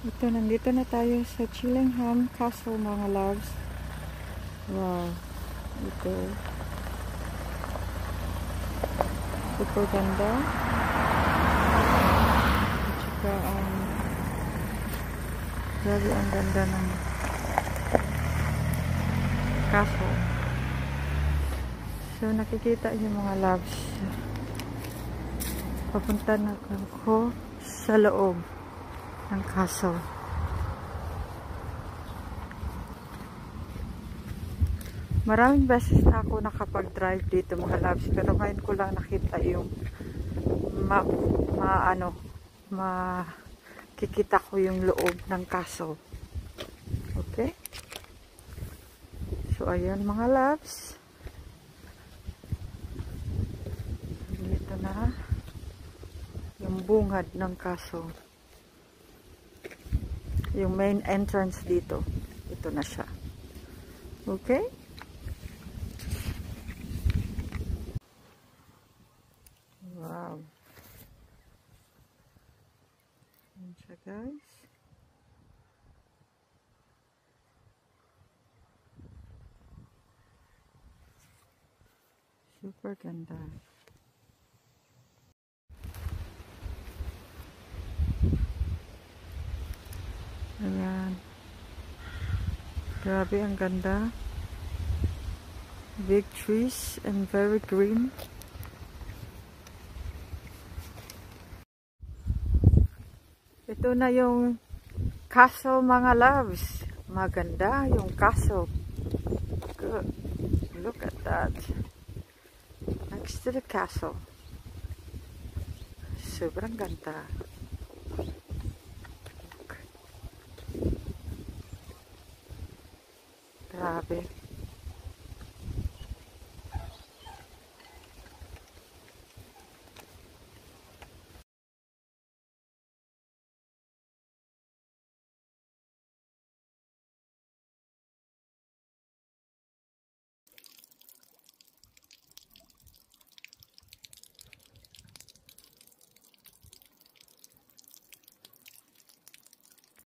Ito, nandito na tayo sa Chillingham Castle, mga loves. Wow. Ito. Super ganda. At saka, grabe ang ganda ng castle. So, nakikita yung mga loves. Papunta na ako sa loob ng castle. Maraming beses na ako nakapag-drive dito, mga loves, pero ngayon ko lang nakita yung makikita ko yung loob ng castle. Okay? So, ayan mga loves. Dito na yung bungad ng castle. Yung main entrance dito. Ito na siya. Okay? Wow. Ayan siya, guys. Super ganda. Ayan. Grabe ang ganda. Big trees and very green. Ito na yung castle, mga loves. Maganda yung castle. Good. Look at that. Next to the castle. Sobrang ganda.